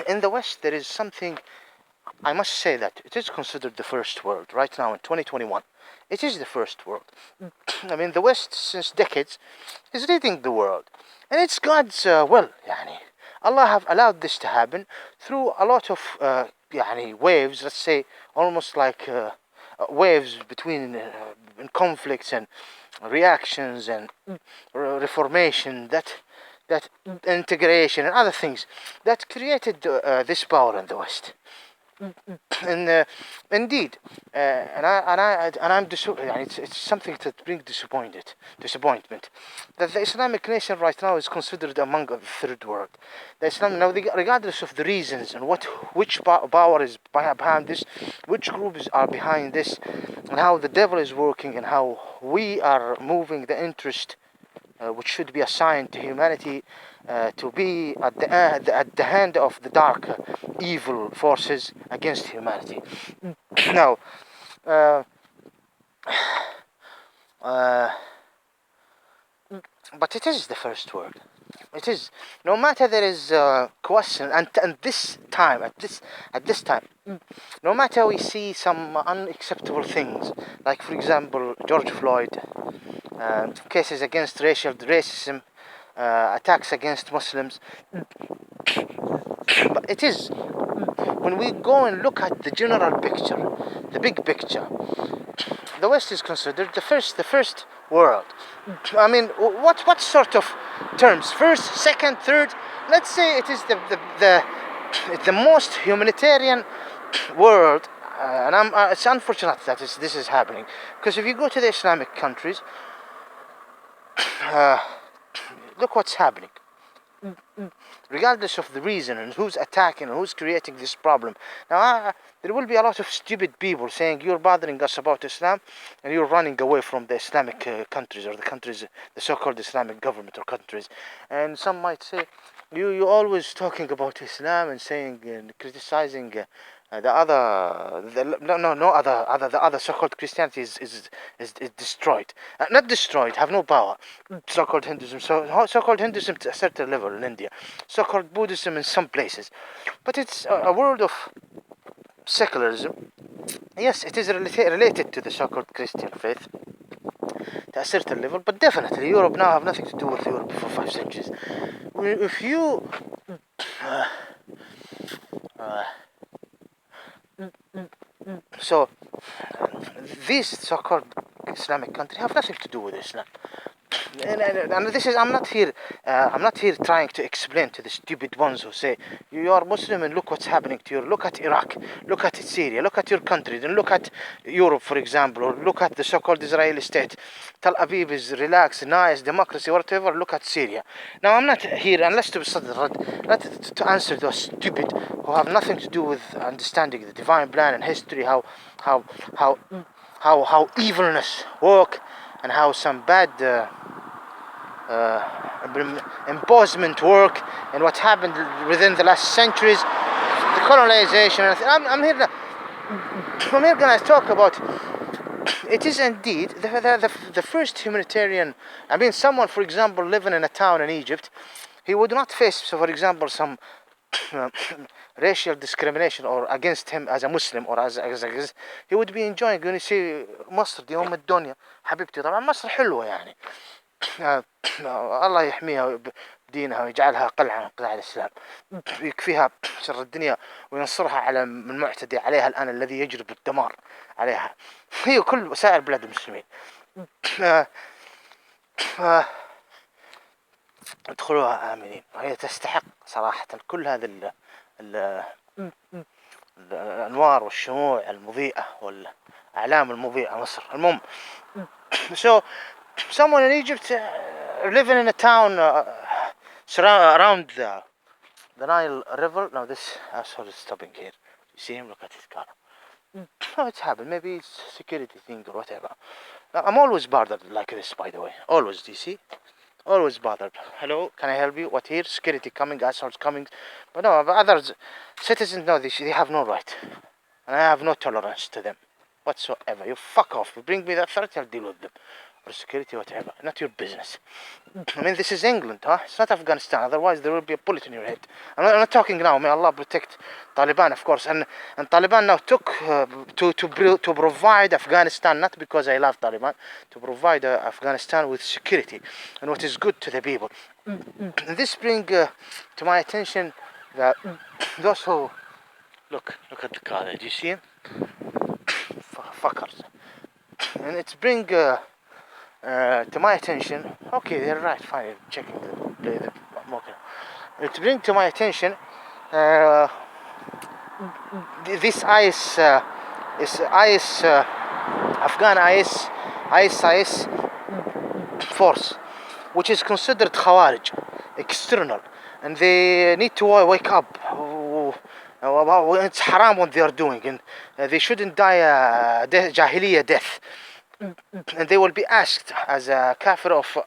In the West, there is something, I must say that it is considered the first world right now in 2021. It is the first world. I mean, the West, since decades, is leading the world. And it's God's will, yani. Allah have allowed this to happen through a lot of waves, let's say, almost like waves between conflicts and reactions and reformation, that integration and other things that created this power in the West. And indeed, it's something that brings disappointment. That the Islamic nation right now is considered among the third world. The Islam now, regardless of the reasons and which power is behind this, which groups are behind this, and how the devil is working, and how we are moving the interest which should be assigned to humanity to be at the hand of the dark evil forces against humanity. Now, uh, uh, but it is the first word. It is. No matter there is a question, and this time, at this time, no matter we see some unacceptable things, like for example George Floyd, cases against racism, attacks against Muslims. But it is, when we go and look at the general picture, the big picture, the West is considered the first world. I mean, what sort of terms? First, second, third? Let's say it is the most humanitarian world. And it's unfortunate that this is happening, because if you go to the Islamic countries, look what's happening. Regardless of the reason and who's attacking and who's creating this problem. Now, there will be a lot of stupid people saying you're bothering us about Islam and you're running away from the Islamic countries, or the countries, the so-called Islamic government or countries. And some might say, you always talking about Islam and saying and criticizing the other so-called Christianity is destroyed. Not destroyed, have no power. So-called Hinduism, so-called Hinduism to a certain level in India, so-called Buddhism in some places, but it's a world of secularism. Yes, it is related to the so-called Christian faith to a certain level, but definitely Europe now have nothing to do with Europe for 5 centuries. If you so these so-called Islamic countries have nothing to do with Islam. And this is, I'm not here trying to explain to the stupid ones who say you are Muslim and look what's happening to you. Look at Iraq, look at Syria, look at your country, then look at Europe, for example, or look at the so-called Israeli state. Tel Aviv is relaxed, nice, democracy, whatever. Look at Syria. Now, I'm not here unless to answer those stupid who have nothing to do with understanding the divine plan and history, how evilness work, and how some bad imposement work, and what happened within the last centuries, the colonization. I'm here gonna talk about. It is indeed the first humanitarian. I mean, someone, for example, living in a town in Egypt, he would not face, so for example, some racial discrimination or against him as a Muslim or as he would be enjoying when you see مصر دي أم الدنيا حبيبتي. طبعا مصر حلوة يعني. الله يحميها بدينها ويجعلها قلعة من قلاع الإسلام، يكفيها شر الدنيا وينصرها على من معتدي عليها الآن الذي يجلب الدمار عليها، هي كل سائر بلاد المسلمين. ادخلوها آمنين، وهي تستحق صراحة كل هذه الأنوار والشموع المضيئة والأعلام المضيئة مصر. المهم، so someone in Egypt living in a town around the Nile River. Now this asshole is stopping here. You see him? Look at his car. Oh, it's happened. Maybe it's a security thing or whatever. Now, I'm always bothered like this, by the way. Always, do you see? Always bothered. Hello, can I help you? What here? Security coming, assholes coming. But no, but others, citizens, no, they have no right. And I have no tolerance to them whatsoever. You fuck off. You bring me that threat, I'll deal with them. or security, whatever. Not your business. I mean, this is England, huh? It's not Afghanistan. Otherwise, there will be a bullet in your head. I'm not talking now. May Allah protect Taliban, of course. And Taliban now took to provide Afghanistan, not because I love Taliban, to provide Afghanistan with security and what is good to the people. And this brings to my attention that those who look at the car there. Do you see him? Fuckers. And it's bring to my attention. Okay, they're right. Fine, checking the okay. It bring to my attention this IS Afghan IS force, which is considered Khawarij, external, and they need to wake up. It's haram what they are doing, and they shouldn't die a jahiliyyah death. And they will be asked as a kafir of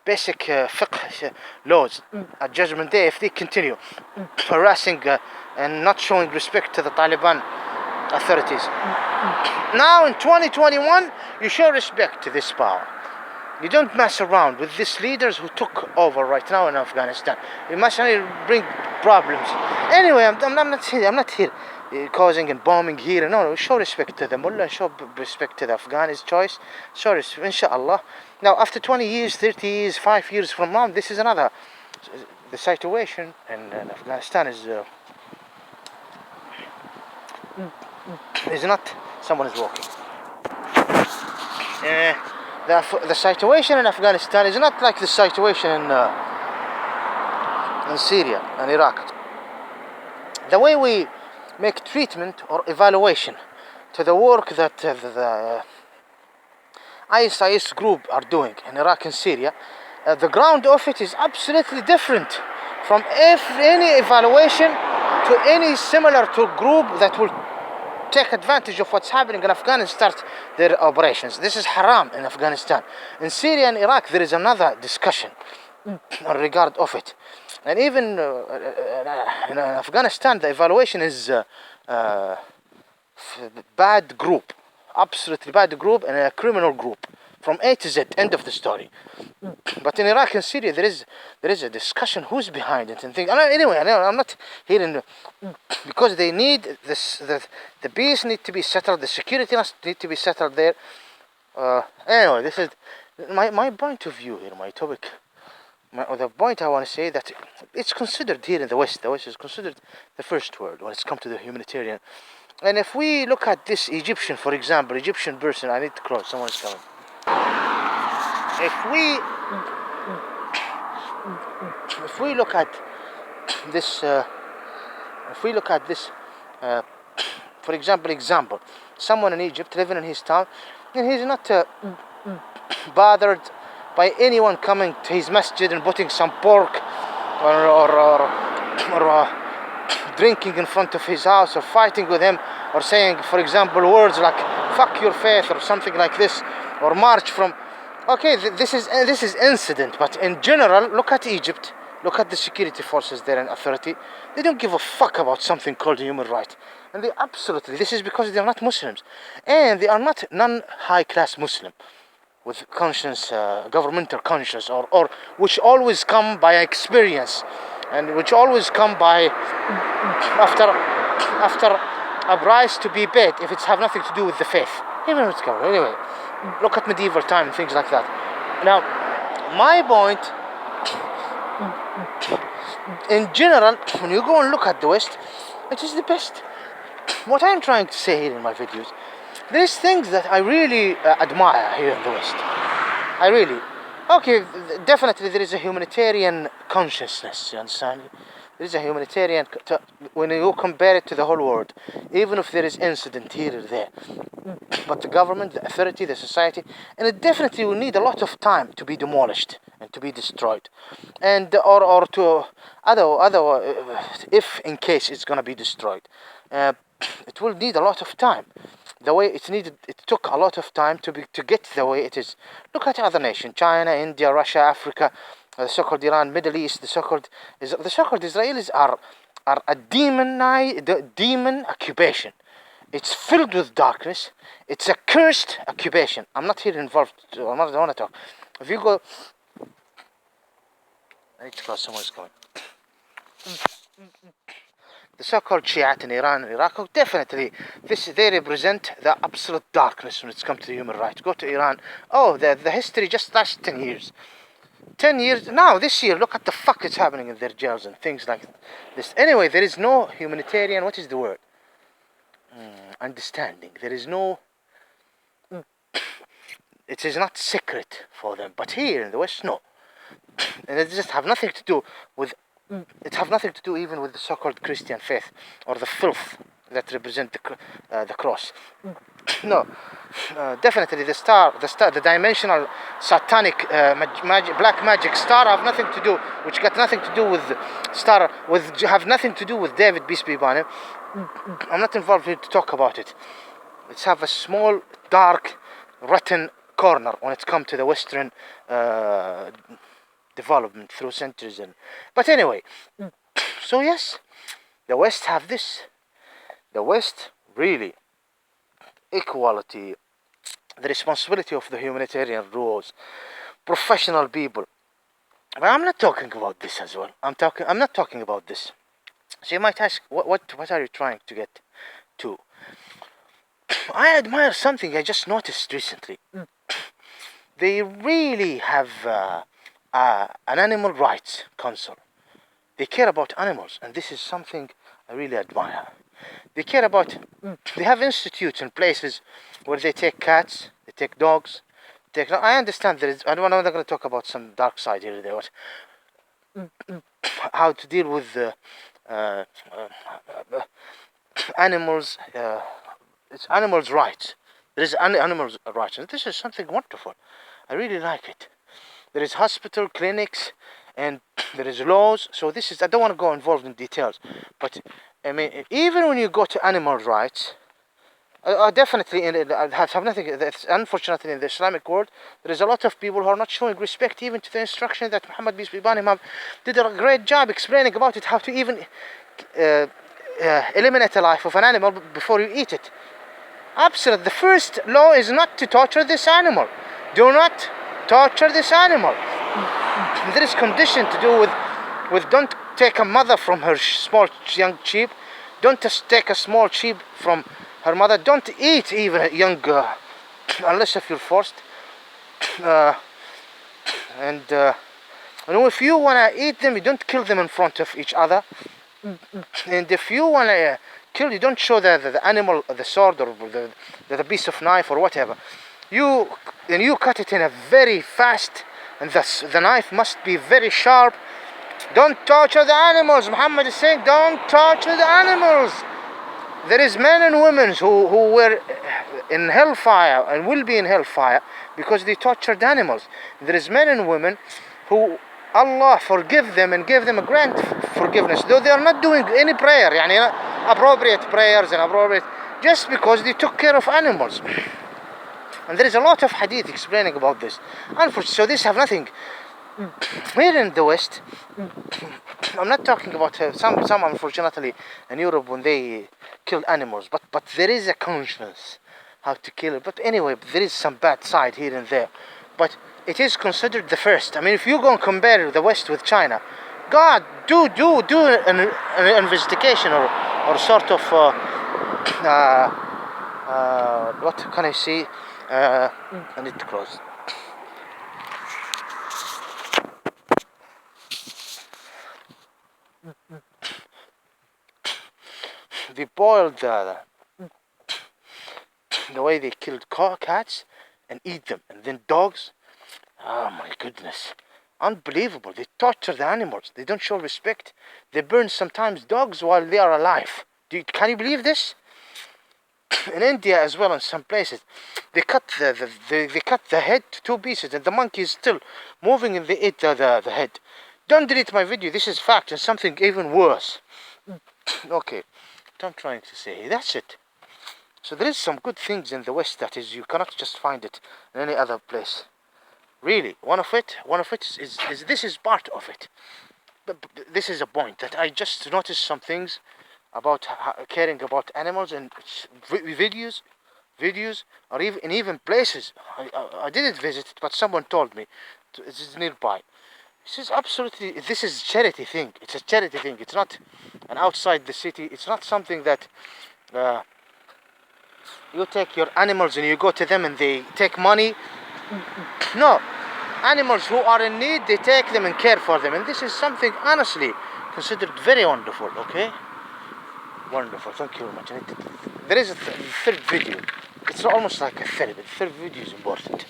basic fiqh laws at Judgment Day if they continue harassing and not showing respect to the Taliban authorities. Now in 2021, you show respect to this power. You don't mess around with these leaders who took over right now in Afghanistan. You must bring problems. Anyway, I'm not here causing and bombing here. No, show respect to the mullah and show respect to the Afghan's choice. Show respect, inshallah. Now, after 20 years, 30 years, 5 years from now, this is another. The situation in Afghanistan is not someone is walking. The situation in Afghanistan is not like the situation in Syria and Iraq. The way we make treatment or evaluation to the work that the ISIS group are doing in Iraq and Syria, the ground of it is absolutely different from any evaluation to any similar to group that will take advantage of what's happening in Afghanistan and start their operations. This is haram in Afghanistan. In Syria and Iraq, there is another discussion in regard of it. And even in Afghanistan, the evaluation is bad group, absolutely bad group, and a criminal group from A to Z. End of the story. But in Iraq and Syria, there is a discussion who's behind it and things. Anyway, I'm not here because they need this. The peace need to be settled. The security must need to be settled there. Anyway, this is my point of view here. My topic. The point I want to say that it's considered here in the West. The West is considered the first world when it's come to the humanitarian. And if we look at this Egyptian, for example, Egyptian person, I need to cross. Someone's coming. If we look at this, for example, someone in Egypt living in his town, and he's not bothered by anyone coming to his masjid and putting some pork or drinking in front of his house or fighting with him or saying, for example, words like "fuck your faith" or something like this, or march from. Okay, this is incident, but in general, look at Egypt. Look at the security forces there and authority. They don't give a fuck about something called human right. And they absolutely, this is because they are not Muslims. And they are not non-high class Muslim with conscience, governmental conscience, or which always come by experience and which always come by after a price to be paid if it's have nothing to do with the faith. Anyway, look at medieval time and things like that. Now, my point, in general, when you go and look at the West, it is the best. What I'm trying to say here in my videos, there's things that I really admire here in the West. Definitely there is a humanitarian consciousness, you understand? There is a humanitarian, when you compare it to the whole world, even if there is incident here or there. But the government, the authority, the society, and it definitely will need a lot of time to be demolished and to be destroyed. And or to if in case it's gonna be destroyed. It will need a lot of time. The way it took a lot of time to get the way it is. Look at other nations: China, India, Russia, Africa, the so-called Iran, Middle East. The so-called Israelis are a demon occupation. It's filled with darkness. It's a cursed occupation. I'm not here involved. I don't want to talk. If you go, I need to call someone's going. The so-called Shiite in Iran and Iraq, oh, definitely, they represent the absolute darkness when it's come to human rights. Go to Iran. Oh, the history just last 10 years. 10 years now, this year, look at the fuck is happening in their jails and things like this. Anyway, there is no humanitarian, what is the word? Understanding. There is no, it is not secret for them. But here in the West, no. And it just have nothing to do with, it have nothing to do even with the so-called Christian faith or the filth that represent the cross. No, definitely the dimensional satanic black magic star have nothing to do, which got nothing to do with have nothing to do with David, peace be upon him. I'm not involved here to talk about it. Let's have a small, dark, rotten corner when it's come to the Western development through centuries. But anyway, so yes, the West have this. The West really equality, the responsibility of the humanitarian rules, professional people. But I'm not talking about this as well. I'm not talking about this. So you might ask, what are you trying to get to? I admire something I just noticed recently. They really have an animal rights council. They care about animals, and this is something I really admire. They care about, they have institutes and places where they take cats, they take dogs, I understand there is, I'm not going to talk about some dark side here today, but how to deal with animals, it's animals' rights. There is animals' rights, and this is something wonderful. I really like it. There is hospital, clinics, and there is laws. So this is, I don't want to go involved in details, but I mean, even when you go to animal rights, definitely, I have nothing. That's unfortunately in the Islamic world, there is a lot of people who are not showing respect even to the instruction that Muhammad peace be upon him did a great job explaining about it, how to even eliminate the life of an animal before you eat it. Absolutely, the first law is not to torture this animal. Do not torture this animal. There is condition to do with don't take a mother from her small young sheep. Don't just take a small sheep from her mother. Don't eat even a young, unless if you're forced. And if you want to eat them, you don't kill them in front of each other. And if you want to kill, you don't show the animal the sword or the piece of knife or whatever. You cut it in a very fast, and the knife must be very sharp. Don't torture the animals. Muhammad is saying, don't torture the animals. There is men and women who were in hellfire and will be in hellfire because they tortured animals. There is men and women who Allah forgive them and give them a grant forgiveness, though they are not doing any prayer, appropriate prayers and appropriate, just because they took care of animals. And there is a lot of hadith explaining about this. Unfortunately, so this have nothing. Here in the West, I'm not talking about some unfortunately in Europe when they kill animals, but there is a conscience how to kill it. But anyway, there is some bad side here and there. But it is considered the first. I mean, if you go and compare the West with China, God, do an investigation or sort of what can I say? I need to close. They boiled the way they killed cats and eat them, and then dogs. Oh my goodness, unbelievable! They torture the animals. They don't show respect. They burn sometimes dogs while they are alive. Can you believe this? In India as well, in some places, they cut the head to 2 pieces, and the monkey is still moving, and they eat the head. Don't delete my video. This is fact, and something even worse. Okay, what I'm trying to say, that's it. So there is some good things in the West that is you cannot just find it in any other place. Really, one of it is this is part of it. But this is a point that I just noticed some things about caring about animals and videos, or even places. I didn't visit it, but someone told me this is nearby. This is charity thing. It's a charity thing. It's not an outside the city. It's not something that uh, you take your animals and you go to them and they take money. No, animals who are in need, they take them and care for them, and this is something honestly considered very wonderful. Okay, wonderful. Thank you very much. And there is a third video. It's almost like a third, but the third video is important.